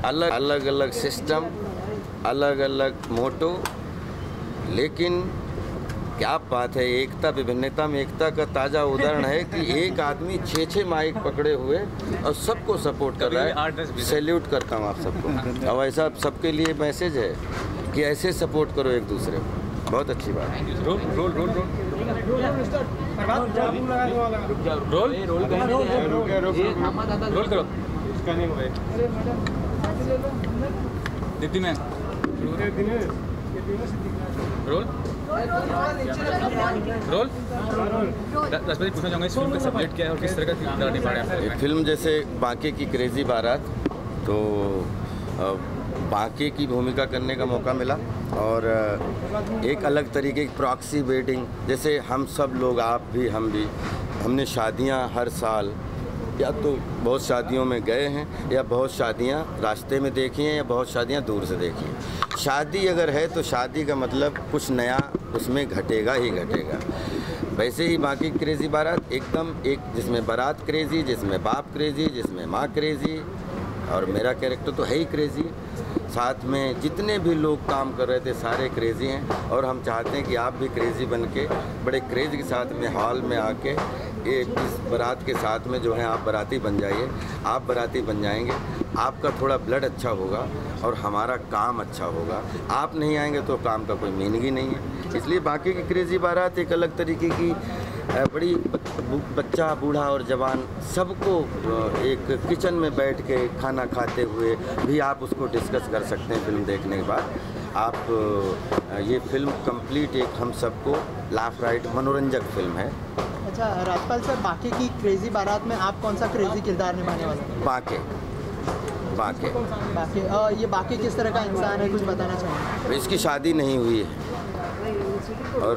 अलग अलग अलग सिस्टम, अलग अलग मोटो, लेकिन क्या बात है, एकता विभिन्नता में एकता का ताज़ा उदाहरण है कि एक आदमी 6 माइक पकड़े हुए और सबको सपोर्ट कर रहा है। सैल्यूट करता हूँ आप सबको। और ऐसा सबके लिए मैसेज है कि ऐसे सपोर्ट करो एक दूसरे को। बहुत अच्छी बात है। Roll roll roll roll roll करो। Deepti ma'am roll roll. राष्ट्रपति पूछना चाहूँगा, इस फिल्म का सब्जेक्ट क्या है और किस तरह का किरदार निभा रहे हैं आप? फिल्म जैसे बांके की क्रेजी बारात, तो बांके की भूमिका करने का मौका मिला और एक अलग तरीके की प्रॉक्सी वेडिंग, जैसे हम सब लोग, आप भी हम भी, हमने शादियां हर साल या तो बहुत शादियों में गए हैं या बहुत शादियां रास्ते में देखी हैं या बहुत शादियां दूर से देखी हैं। शादी अगर है तो शादी का मतलब कुछ नया उसमें घटेगा ही घटेगा। वैसे ही बाकी क्रेज़ी बारात एकदम एक, जिसमें बारात क्रेज़ी, जिसमें बाप क्रेज़ी, जिसमें माँ क्रेज़ी और मेरा कैरेक्टर तो है ही क्रेज़ी। साथ में जितने भी लोग काम कर रहे थे सारे क्रेज़ी हैं और हम चाहते हैं कि आप भी क्रेज़ी बन के बड़े क्रेज़ के साथ में हॉल में आके ये इस बारात के साथ में जो है आप बाराती बन जाइए। आप बाराती बन जाएंगे, आपका थोड़ा ब्लड अच्छा होगा और हमारा काम अच्छा होगा। आप नहीं आएंगे तो काम का कोई मीनिंग ही नहीं है। इसलिए बाकी की क्रेज़ी बारात एक अलग तरीके की बड़ी बच्चा, बूढ़ा और जवान सबको एक किचन में बैठ के खाना खाते हुए भी आप उसको डिस्कस कर सकते हैं। फिल्म देखने के बाद आप ये फिल्म कंप्लीट एक हम सबको लाफ राइट मनोरंजक फिल्म है। अच्छा राजपाल सर, बाकी की क्रेजी बारात में आप कौन सा क्रेजी किरदार निभाने वाले हैं? बाके ये बाकी किस तरह का इंसान है, कुछ बताना चाहेंगे? इसकी शादी नहीं हुई है और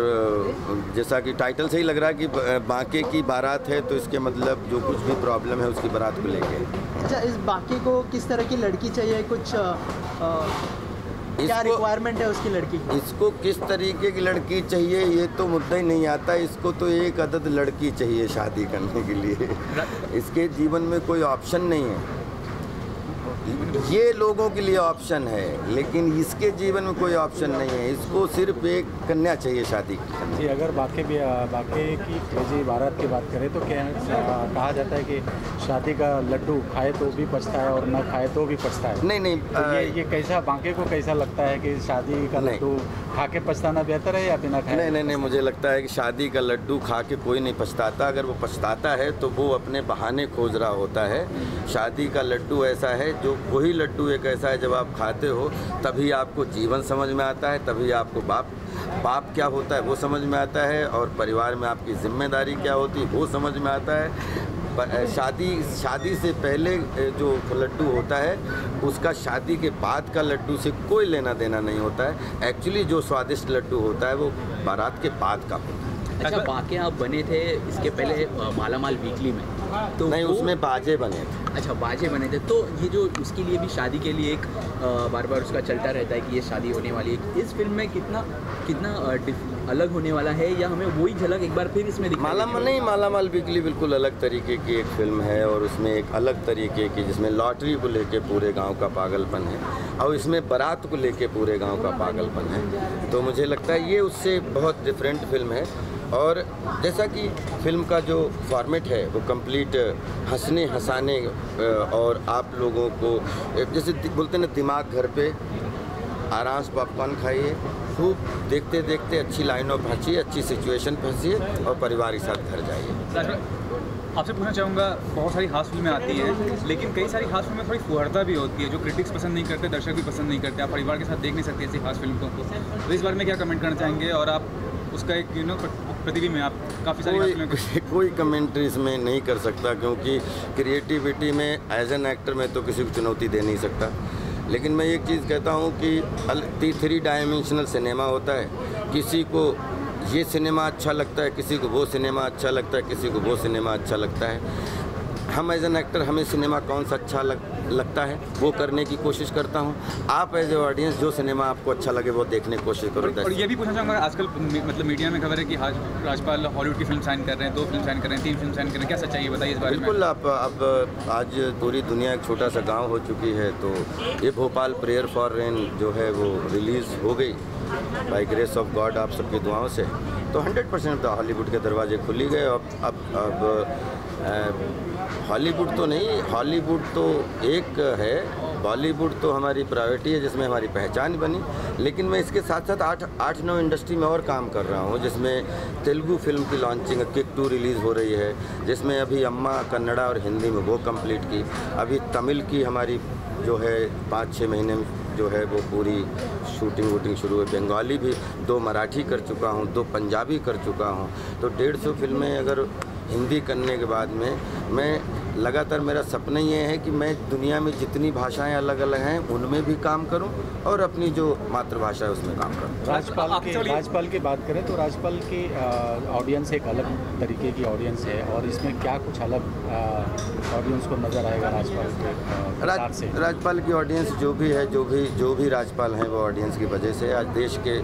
जैसा कि टाइटल से ही लग रहा है कि बाके की बारात है, तो इसके मतलब जो कुछ भी प्रॉब्लम है उसकी बारात को लेके। अच्छा, इस बाकी को किस तरह की लड़की चाहिए, कुछ क्या रिक्वायरमेंट है उसकी लड़की की? इसको किस तरीके की लड़की चाहिए ये तो मुद्दा ही नहीं आता। इसको तो एक अदद लड़की चाहिए शादी करने के लिए। इसके जीवन में कोई ऑप्शन नहीं है। ये लोगों के लिए ऑप्शन है लेकिन इसके जीवन में कोई ऑप्शन नहीं है। इसको सिर्फ एक कन्या चाहिए शादी करने। जी, अगर बाकी की क्रेजी बारात की बात करें तो क्या कहा जाता है कि शादी का लड्डू खाए तो भी पछता है और न खाए तो भी पछता है। नहीं तो ये कैसा, बाकी को कैसा लगता है कि शादी का लड्डू खा के पछताना बेहतर है या बिना खाए? नहीं, मुझे लगता है कि शादी का लड्डू खा के कोई नहीं पछताता। अगर वो पछताता है तो वो अपने बहाने खोज रहा होता है। शादी का लड्डू ऐसा है, जो वही लड्डू एक ऐसा है जब आप खाते हो तभी आपको जीवन समझ में आता है, तभी आपको बाप क्या होता है वो समझ में आता है और परिवार में आपकी जिम्मेदारी क्या होती है वो समझ में आता है। शादी से पहले जो लड्डू होता है उसका शादी के बाद का लड्डू से कोई लेना देना नहीं होता है। एक्चुअली जो स्वादिष्ट लड्डू होता है वो बारात के बाद का होता है। अच्छा, बाकी आप बने थे इसके पहले मालामाल वीकली में, तो नहीं उसमें बाजे बने थे। अच्छा, बाजे बने थे, तो ये जो उसके लिए भी शादी के लिए एक बार बार उसका चलता रहता है कि ये शादी होने वाली है। इस फिल्म में कितना अलग होने वाला है या हमें वही झलक एक बार फिर इसमें मालामाल वीकली बिल्कुल अलग तरीके की एक फिल्म है और उसमें एक अलग तरीके की, जिसमें लॉटरी को लेके पूरे गांव का पागलपन है और इसमें बारात को लेके पूरे गांव का पागलपन है। तो मुझे लगता है ये उससे बहुत डिफरेंट फिल्म है। और जैसा कि फिल्म का जो फॉर्मेट है वो कंप्लीट हंसने हंसाने और आप लोगों को जैसे बोलते हैं ना, दिमाग घर पे आराम से पॉपकॉर्न खाइए, खूब देखते देखते अच्छी लाइनों पर हंसिए, अच्छी सिचुएशन पर हंसिए और परिवार के साथ घर जाइए। आपसे पूछना चाहूँगा, बहुत सारी हास फिल्में आती हैं लेकिन कई सारी हास फिल्में थोड़ी फुहरता भी होती है, जो क्रिटिक्स पसंद नहीं करते, दर्शक भी पसंद नहीं करते। आप परिवार के साथ देख नहीं सकते ऐसी हास फिल्म को, तो इस बारे में क्या कमेंट करना चाहेंगे? और आप उसका एक प्रतिबिंब में आप काफ़ी सारी कोई कमेंट्री इसमें नहीं कर सकता, क्योंकि क्रिएटिविटी में एज एन एक्टर में तो किसी को चुनौती दे नहीं सकता। लेकिन मैं एक चीज़ कहता हूँ कि 3 डायमेंशनल सिनेमा होता है। किसी को ये सिनेमा अच्छा लगता है, किसी को वो सिनेमा अच्छा लगता है, किसी को वो सिनेमा अच्छा लगता है। हम एज एन एक्टर हमें सिनेमा कौन सा अच्छा लगता है वो करने की कोशिश करता हूँ। आप एज ए ऑडियंस जो सिनेमा आपको अच्छा लगे वो देखने की कोशिश करो। और ये भी पूछना चाहूँगा, आजकल मतलब मीडिया में खबर है कि राजपाल हॉलीवुड की फिल्म साइन कर रहे हैं, 2 फिल्म साइन कर रहे हैं, 3 फिल्म साइन कर रहे हैं, क्या सच्चाई है बताइए इस बारे में? बिल्कुल। अब आज पूरी दुनिया एक छोटा सा गांव हो चुकी है, तो ये भोपाल प्रेयर फॉर रेन जो है वो रिलीज़ हो गई बाय ग्रेस ऑफ गॉड, आप सबकी दुआओं से। तो 100% तो हॉलीवुड के दरवाजे खुल ही गए। अब हॉलीवुड तो नहीं, हॉलीवुड तो एक है, बॉलीवुड तो हमारी प्रायोरिटी है जिसमें हमारी पहचान बनी। लेकिन मैं इसके साथ साथ 8-9 इंडस्ट्री में और काम कर रहा हूँ, जिसमें तेलुगु फिल्म की लॉन्चिंग किक 2 रिलीज़ हो रही है, जिसमें अभी अम्मा कन्नड़ा और हिंदी में वो कंप्लीट की। अभी तमिल की हमारी जो है 5-6 महीने में जो है वो पूरी शूटिंग वूटिंग शुरू है। बंगाली भी 2 मराठी कर चुका हूँ, 2 पंजाबी कर चुका हूँ। तो 150 फिल्में अगर हिंदी करने के बाद में मैं लगातार, मेरा सपना ये है कि मैं दुनिया में जितनी भाषाएं अलग अलग हैं उनमें भी काम करूं और अपनी जो मातृभाषा है उसमें काम करूं। राजपाल की बात करें तो राजपाल की ऑडियंस एक अलग तरीके की ऑडियंस है, और इसमें क्या कुछ अलग ऑडियंस को नज़र आएगा राजपाल के से? राजपाल की ऑडियंस जो भी है, जो भी राजपाल हैं वो ऑडियंस की वजह से आज देश के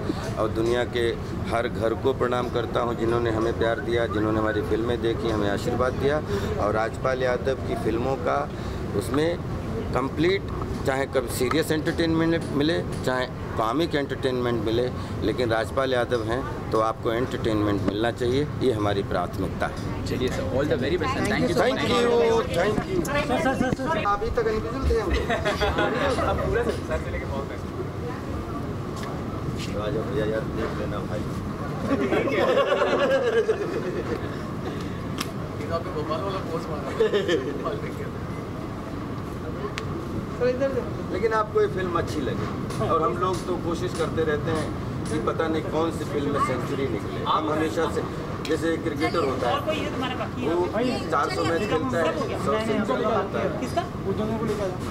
और दुनिया के हर घर को प्रणाम करता हूँ जिन्होंने हमें प्यार दिया, जिन्होंने हमारी फिल्में देखी, हमें आशीर्वाद दिया। और राजपाल यादव की फिल्मों का उसमें कंप्लीट, चाहे कभी सीरियस एंटरटेनमेंट मिले चाहे कॉमिक एंटरटेनमेंट मिले, लेकिन राजपाल यादव हैं तो आपको एंटरटेनमेंट मिलना चाहिए, ये हमारी प्राथमिकता है। चलिए sir, all the very best, thank you. Thank you. अभी तक कन्फ्यूजन थे हम। पूरा सर से लेके बहुत राजा भैया यार देख लेना भाई। लेकिन आपको ये फिल्म अच्छी लगे, और हम लोग तो कोशिश करते रहते हैं कि पता नहीं कौन सी फिल्म में सेंचुरी निकले। हम हमेशा से, जैसे क्रिकेटर होता है वो 400 मैच खेलता है, 100 सेंचुरी होता है।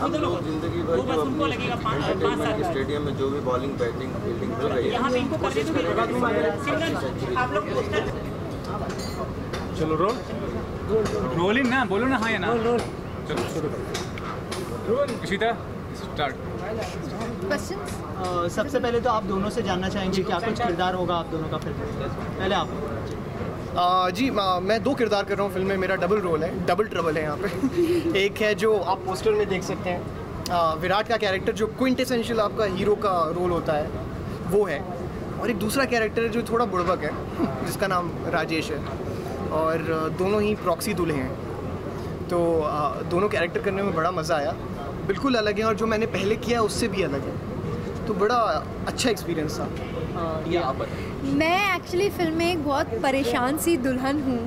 हम लोग जिंदगी भर जो अपनी एंटरटेनमेंट के स्टेडियम में जो भी बॉलिंग बैटिंग फील्डिंग मिल रही है कोशिश करेंगे सेंचुरी। चलो रोलिंग ना बोलो ना, हाँ या ना। इशिता स्टार्ट। क्वेश्चंस। सबसे पहले तो आप दोनों से जानना चाहेंगे क्या कुछ किरदार होगा आप दोनों का फिल्म में? पहले आप। जी मैं 2 किरदार कर रहा हूँ फिल्म में। मेरा डबल रोल है, डबल ट्रबल है यहाँ पे। एक है जो आप पोस्टर में देख सकते हैं, विराट का कैरेक्टर जो क्विंटेसेंशियल आपका हीरो का रोल होता है वो है, और एक दूसरा कैरेक्टर है जो थोड़ा बुड़बक है जिसका नाम राजेश है, और दोनों ही प्रॉक्सी दूल्हे हैं। तो दोनों कैरेक्टर करने में बड़ा मज़ा आया, बिल्कुल अलग है, और जो मैंने पहले किया उससे भी अलग है, तो बड़ा अच्छा एक्सपीरियंस था। मैं एक्चुअली फिल्म में एक बहुत परेशान सी दुल्हन हूँ,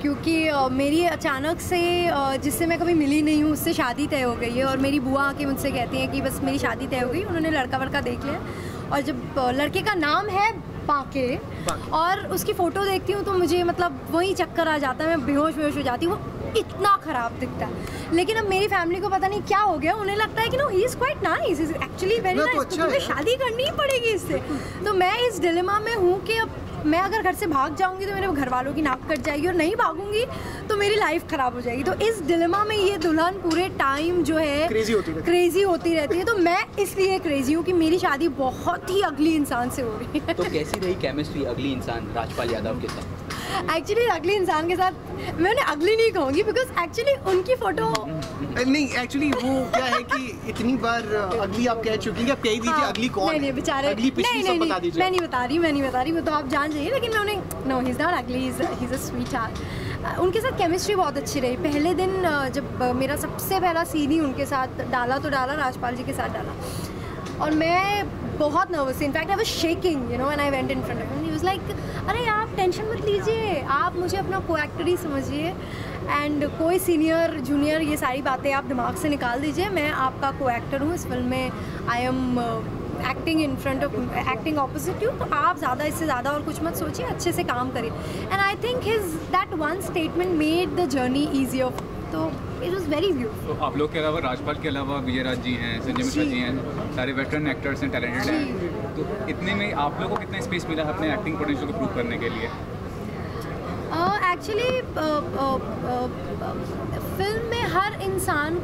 क्योंकि मेरी अचानक से जिससे मैं कभी मिली नहीं हूँ उससे शादी तय हो गई है, और मेरी बुआ आके मुझसे कहती हैं कि बस मेरी शादी तय हो गई। उन्होंने लड़का वड़का देख लिया, और जब लड़के का नाम है बाके और उसकी फ़ोटो देखती हूँ तो मुझे मतलब वही चक्कर आ जाता है, मैं बेहोश हो जाती हूँ, वो इतना ख़राब दिखता है। लेकिन अब मेरी फैमिली को पता नहीं क्या हो गया, उन्हें लगता है कि no he is quite nice, is actually very nice, तो तुम्हें शादी करनी ही पड़ेगी इससे। तो मैं इस डिलेमा में हूँ कि अब मैं अगर घर से भाग जाऊंगी तो मेरे घर वालों की नाक कट जाएगी, और नहीं भागूंगी तो मेरी लाइफ ख़राब हो जाएगी। तो इस डिलेमा में ये दुल्हन पूरे टाइम जो है क्रेजी होती रहती है। तो मैं इसलिए क्रेजी हूँ कि मेरी शादी बहुत ही अगली इंसान से हो रही है। तो कैसी रही केमिस्ट्री अगली इंसान राजपाल यादव के साथ? एक्चुअली अगली इंसान के साथ मैं उन्हें अगली नहीं कहूँगी, बिकॉज एक्चुअली उनकी फ़ोटो नहीं, एक्चुअली वो क्या है कि इतनी बार अगली आप कह चुकी हैं, आप कह ही दीजिए अगली कौन है? नहीं बेचारे, अगली पिछली सब बता दीजिए। मैं नहीं बता रही, वो तो आप जान जाइए। लेकिन मैं उन्हें नो ही इज़ नॉट अगली, he is a sweet heart. उनके साथ केमिस्ट्री बहुत अच्छी रही। पहले दिन जब मेरा सबसे पहला सीन ही उनके साथ डाला राजपाल जी के साथ डाला, और मैं बहुत नर्वस थी। In fact I was shaking you know when I went in front of him. He was like, अरे आप टेंशन मत लीजिए, आप मुझे अपना को एक्टर ही समझिए, एंड कोई सीनियर जूनियर ये सारी बातें आप दिमाग से निकाल दीजिए, मैं आपका को एक्टर हूँ इस फिल्म में। I am acting opposite you, तो आप ज़्यादा इससे ज़्यादा और कुछ मत सोचिए, अच्छे से काम करिए। And I think his that one statement made the journey easier, तो इट वाज वेरी ब्यूटीफुल। तो आप लोग के अलावा, राजपाल के अलावा विजय राज जी हैं, संजय मिश्रा जी हैं, सारे वेटरन एक्टर्स हैं, टैलेंटेड हैं, तो इतने में आप लोगों को कितना स्पेस मिला अपने एक्टिंग पोटेंशियल को प्रूव करने के लिए? एक्चुअली फिल्म में हर इंसान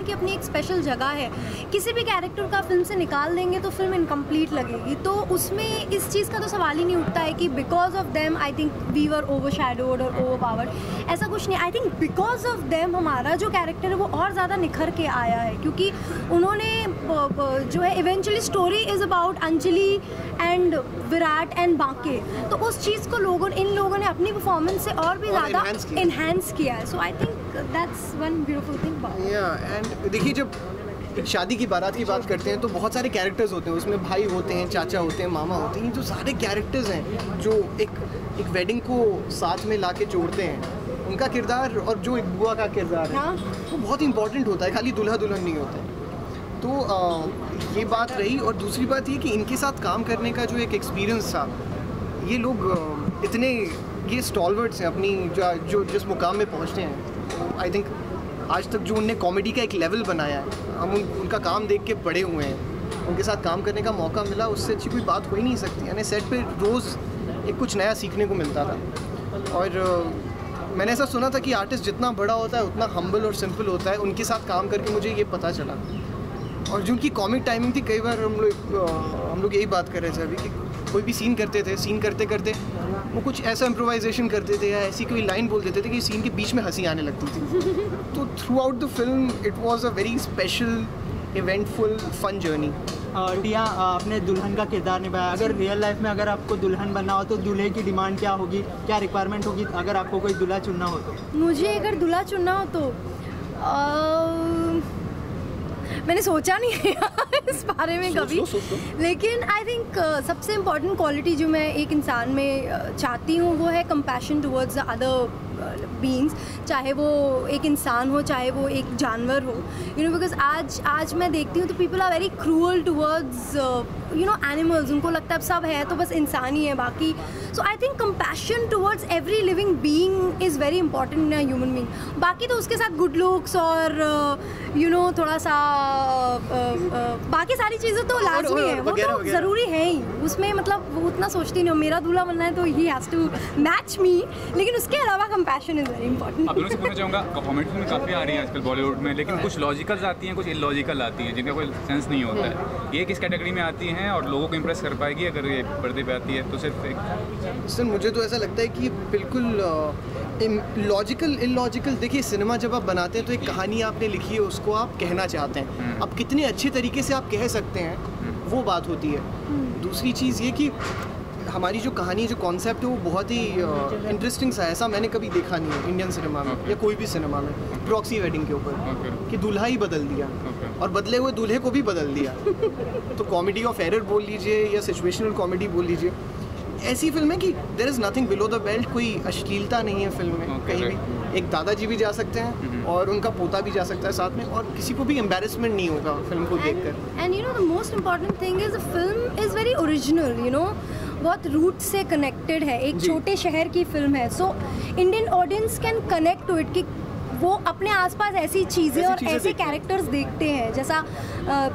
की अपनी एक स्पेशल जगह है। किसी भी कैरेक्टर का फिल्म से निकाल देंगे तो फिल्म इनकम्प्लीट लगेगी, तो उसमें इस चीज़ का तो सवाल ही नहीं उठता है कि because of them I think we were overshadowed और ओवरपावर्ड, ऐसा कुछ नहीं। I think because of them हमारा जो कैरेक्टर है वो और ज़्यादा निखर के आया है, क्योंकि उन्होंने जो है eventually story is about Anjali and Virat and Banke, तो उस चीज़ को इन लोगों ने अपनी परफॉर्मेंस से और भी ज़्यादा इन्हेंस किया है। So I think that's one beautiful thing. And देखिए, जब एक शादी की बारात की बात करते हैं तो बहुत सारे कैरेक्टर्स होते हैं, उसमें भाई होते हैं, चाचा होते हैं, मामा होते हैं, जो सारे कैरेक्टर्स हैं जो एक वेडिंग को साथ में ला के जोड़ते हैं, उनका किरदार और जो एक बुआ का किरदार है वो बहुत इंपॉर्टेंट होता है, खाली दूल्हा दुल्हन नहीं होता है। तो ये बात रही, और दूसरी बात ये कि इनके साथ काम करने का जो एक एक्सपीरियंस था, ये लोग इतने ये स्टॉलवर्ड्स हैं अपनी जो जिस मुकाम में पहुँचते हैं। आई थिंक आज तक जो उनने कॉमेडी का एक लेवल बनाया है, हम उनका काम देख के बड़े हुए हैं, उनके साथ काम करने का मौका मिला, उससे अच्छी कोई बात हो ही नहीं सकती। यानी सेट पे रोज़ एक कुछ नया सीखने को मिलता था। और मैंने ऐसा सुना था कि आर्टिस्ट जितना बड़ा होता है उतना हम्बल और सिंपल होता है। उनके साथ काम करके मुझे ये पता चला। और जो उनकी कॉमिक टाइमिंग थी, कई बार हम लोग यही बात कर रहे थे अभी कि कोई भी सीन करते थे, सीन करते करते वो कुछ ऐसा इम्प्रोवाइजेशन करते थे या ऐसी कोई लाइन बोल देते थे कि सीन के बीच में हंसी आने लगती थी। तो throughout the film it was a very special eventful fun journey. Tia, आपने दुल्हन का किरदार निभाया। अगर रियल लाइफ में अगर आपको दुल्हन बनना हो तो दूल्हे की डिमांड क्या होगी, क्या रिक्वायरमेंट होगी अगर आपको कोई दूल्हा चुनना हो तो? मुझे अगर दूल्हा चुनना हो तो मैंने सोचा नहीं है इस बारे में कभी, लेकिन आई थिंक सबसे इम्पॉर्टेंट क्वालिटी जो मैं एक इंसान में चाहती हूँ वो है compassion towards the other beings, चाहे वो एक इंसान हो चाहे वो एक जानवर हो, यू नो, बिकॉज आज मैं देखती हूँ तो people are very cruel towards you know animals. उनको लगता है सब है तो बस इंसान ही है बाकी। So I think compassion towards every living being is very important in a human being. बाकी तो उसके साथ गुड लुक्स और यू नो थोड़ा सा बाकी सारी चीज़ें तो लाजमी है, वो तो ज़रूरी है ही। उसमें मतलब वो उतना सोचती नहीं हूँ, मेरा दूल्हा बनना है तो ही हैज़ टू मैच मी, लेकिन उसके अलावा कंपैशन इज़ वेरी इंपॉर्टेंट। आप दोनों से पूछना चाहूँगा, कॉमेडी फिल्में काफ़ी आ रही हैं आजकल बॉलीवुड में, लेकिन कुछ लॉजिकल्स आती हैं, कुछ इलॉजिकल आती हैं जिनका कोई सेंस नहीं होता है। ये किस कैटेगरी में आती हैं और लोगों को इम्प्रेस कर पाएगी अगर ये पर्दे पे आती है तो? सिर्फ एक सर, मुझे तो ऐसा लगता है कि बिल्कुल लॉजिकल इलॉजिकल, देखिए सिनेमा जब आप बनाते हैं तो एक कहानी आपने लिखी है, उसको आप कहना चाहते हैं, अब कितने अच्छे तरीके से आप कह सकते हैं वो बात होती है। दूसरी चीज़ ये कि हमारी जो कहानी, जो कॉन्सेप्ट है वो बहुत ही इंटरेस्टिंग सा है, ऐसा मैंने कभी देखा नहीं है इंडियन सिनेमा में या कोई भी सिनेमा में। प्रॉक्सी वेडिंग के ऊपर कि दूल्हा ही बदल दिया और बदले हुए दूल्हे को भी बदल दिया। तो कॉमेडी ऑफ एरर बोल लीजिए या सिचुएशनल कॉमेडी बोल लीजिए, ऐसी फिल्म है कि there is nothing below the belt, कोई अश्लीलता नहीं है फिल्म में कहीं भी। एक दादाजी भी जा सकते हैं और उनका पोता भी जा सकता है साथ में, और किसी को भी एम्बैरेसमेंट नहीं होगा फिल्म को देखकर। And you know the most important thing is the film is very original, you know, बहुत रूट से कनेक्टेड है, एक छोटे शहर की फिल्म है। So Indian audience can connect to it कि वो अपने आसपास ऐसी चीज़ें और ऐसे कैरेक्टर्स देखते हैं, जैसा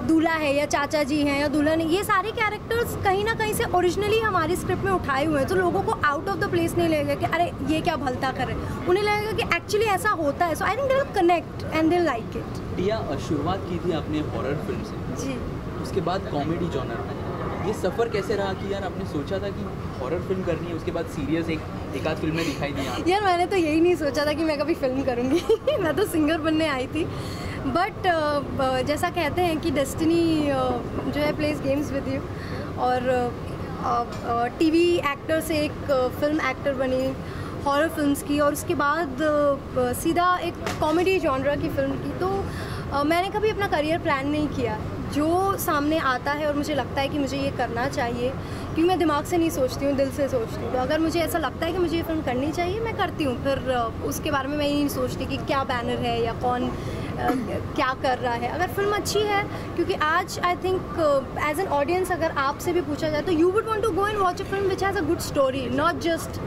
दूल्हा है या चाचा जी हैं या दुल्हन है, ये सारे कैरेक्टर्स कहीं ना कहीं से ओरिजिनली हमारी स्क्रिप्ट में उठाए हुए हैं। तो लोगों को आउट ऑफ द प्लेस नहीं लगेगा कि अरे ये क्या भलता कर रहे हैं, उन्हें लगेगा कि एक्चुअली ऐसा होता है। So I think they will connect and they like it. Tia, शुरुआत की थी आपने हॉरर फिल्म से जी, उसके बाद कॉमेडी जॉनर में, ये सफ़र कैसे रहा कि यार आपने सोचा था कि हॉरर फिल्म करनी है, उसके बाद सीरियस एक आध फिल्में दिखाई दी? यार मैंने तो यही नहीं सोचा था कि मैं कभी फिल्म करूँगी मैं तो सिंगर बनने आई थी, बट जैसा कहते हैं कि डेस्टिनी जो है प्लेज गेम्स विद यू, और टीवी एक्टर से एक फिल्म एक्टर बनी हॉरर फिल्म्स की, और उसके बाद सीधा एक कॉमेडी जॉनरा की फिल्म की। तो मैंने कभी अपना करियर प्लान नहीं किया, जो सामने आता है और मुझे लगता है कि मुझे ये करना चाहिए, क्योंकि मैं दिमाग से नहीं सोचती हूँ, दिल से सोचती हूँ। तो अगर मुझे ऐसा लगता है कि मुझे ये फिल्म करनी चाहिए, मैं करती हूँ। फिर उसके बारे में मैं ये नहीं सोचती कि क्या बैनर है या कौन क्या कर रहा है। अगर फिल्म अच्छी है, क्योंकि आज I think as an audience अगर आपसे भी पूछा जाए तो you would want to go and watch a film which has a good story, not just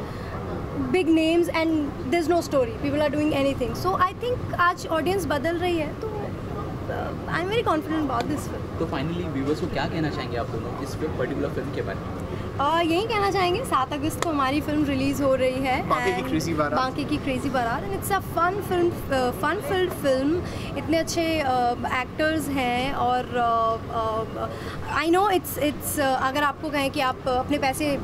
big names and there is no story, people are doing anything. So I think आज audience बदल रही है, तो I am very confident about this film. तो finally viewers को क्या कहना चाहेंगे आप दोनों इस पर्टिकुलर फिल्म के बारे में? यही कहना चाहेंगे 7 अगस्त को हमारी फिल्म रिलीज़ हो रही है, बाकी की क्रेजी बारात। बाकी की क्रेजी बारात, and it's a fun filled film. इतने अच्छे एक्टर्स हैं और आई नो इट्स अगर आपको कहें कि आप अपने पैसे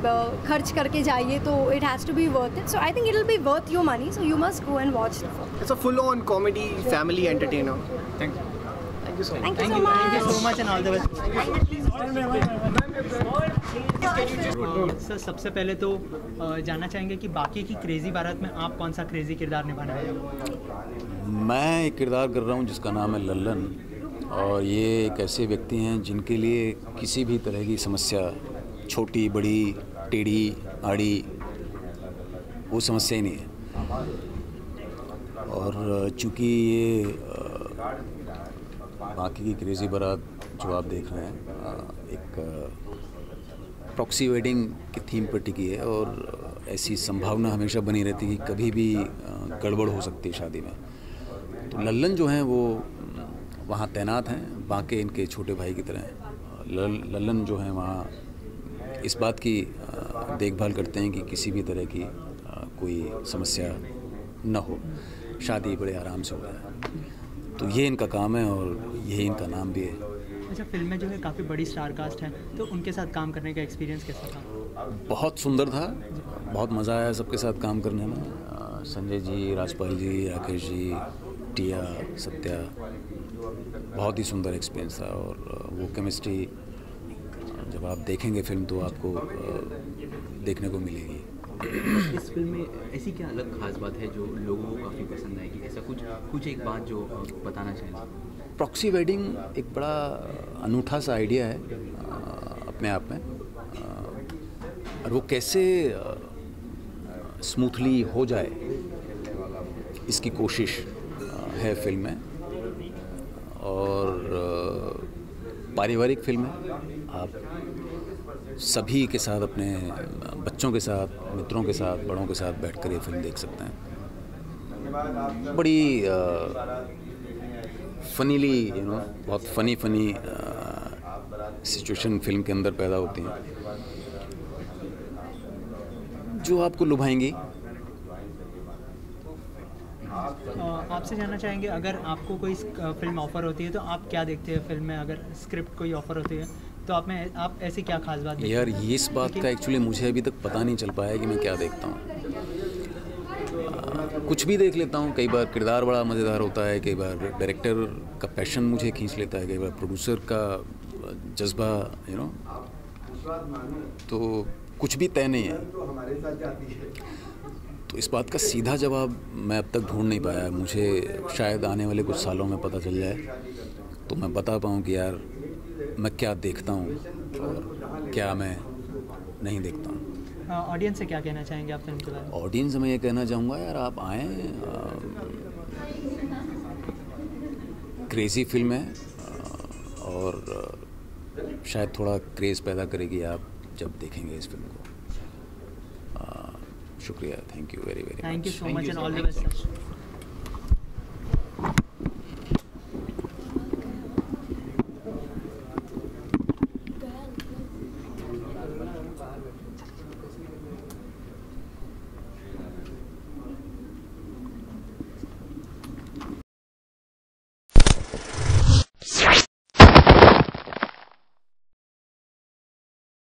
खर्च करके जाइए तो it has to be worth it, so I think it will be worth your money, so you must go and watch the film. It's a full on comedy family entertainer. Thank you. Thank you so much. Thank you so much and all the best. Sir सबसे पहले तो जानना चाहेंगे कि बाकी की crazy बारात में आप कौन सा क्रेजी किरदार निभाने वाले हो? मैं एक किरदार कर रहा हूँ जिसका नाम है लल्लन, और ये एक ऐसे व्यक्ति हैं जिनके लिए किसी भी तरह की समस्या, छोटी बड़ी टेढ़ी आड़ी, वो समस्या ही नहीं है। और चूँकि ये बाकी की क्रेजी बारात जो आप देख रहे हैं एक प्रॉक्सी वेडिंग की थीम पर टिकी है, और ऐसी संभावना हमेशा बनी रहती है कि कभी भी गड़बड़ हो सकती है शादी में। तो लल्लन जो हैं वो वहाँ तैनात हैं, बाकी इनके छोटे भाई की तरह हैं। लल्लन जो हैं वहाँ इस बात की देखभाल करते हैं कि किसी भी तरह की कोई समस्या न हो, शादी बड़े आराम से हो जाए। तो ये इनका काम है और यही इनका नाम भी है। अच्छा, फिल्म में जो है काफ़ी बड़ी स्टार कास्ट है, तो उनके साथ काम करने का एक्सपीरियंस कैसा था? बहुत सुंदर था, बहुत मज़ा आया सबके साथ काम करने में। संजय जी, राजपाल जी, राकेश जी, टिया, सत्या, बहुत ही सुंदर एक्सपीरियंस था। और वो केमिस्ट्री जब आप देखेंगे फिल्म तो आपको देखने को मिलेगी। इस फिल्म में ऐसी क्या अलग खास बात है जो लोगों को काफ़ी पसंद आएगी? ऐसा कुछ एक बात जो बताना चाहेंगे? प्रॉक्सी वेडिंग एक बड़ा अनूठा सा आइडिया है अपने आप में, और वो कैसे स्मूथली हो जाए इसकी कोशिश है फिल्म में। और पारिवारिक फिल्म है, आप सभी के साथ, अपने बच्चों के साथ, मित्रों के साथ, बड़ों के साथ बैठकर ये फिल्म देख सकते हैं। बड़ी फनीली बहुत फनी सिचुएशन फिल्म के अंदर पैदा होती हैं जो आपको लुभाएंगी। आपसे जानना चाहेंगे, अगर आपको कोई फिल्म ऑफ़र होती है तो आप क्या देखते हैं फिल्म में? अगर स्क्रिप्ट कोई ऑफ़र होती है तो आप ऐसी क्या खास बात देखते हैं? यार, ये इस बात का एक्चुअली मुझे अभी तक पता नहीं चल पाया कि मैं क्या देखता हूँ। कुछ भी देख लेता हूँ। कई बार किरदार बड़ा मज़ेदार होता है, कई बार डायरेक्टर का पैशन मुझे खींच लेता है, कई बार प्रोड्यूसर का जज्बा, तो कुछ भी तय नहीं है। तो इस बात का सीधा जवाब मैं अब तक ढूंढ नहीं पाया। मुझे शायद आने वाले कुछ सालों में पता चल जाए तो मैं बता पाऊँ कि यार मैं क्या देखता हूँ और क्या मैं नहीं देखता हूँ। ऑडियंस से क्या कहना चाहेंगे आप फिल्म के बारे में? ऑडियंस में ये कहना चाहूँगा, यार आप आएँ, क्रेज़ी फिल्म है और शायद थोड़ा क्रेज़ पैदा करेगी आप जब देखेंगे इस फिल्म को। शुक्रिया, thank you very very much. Thank you so much and all the best.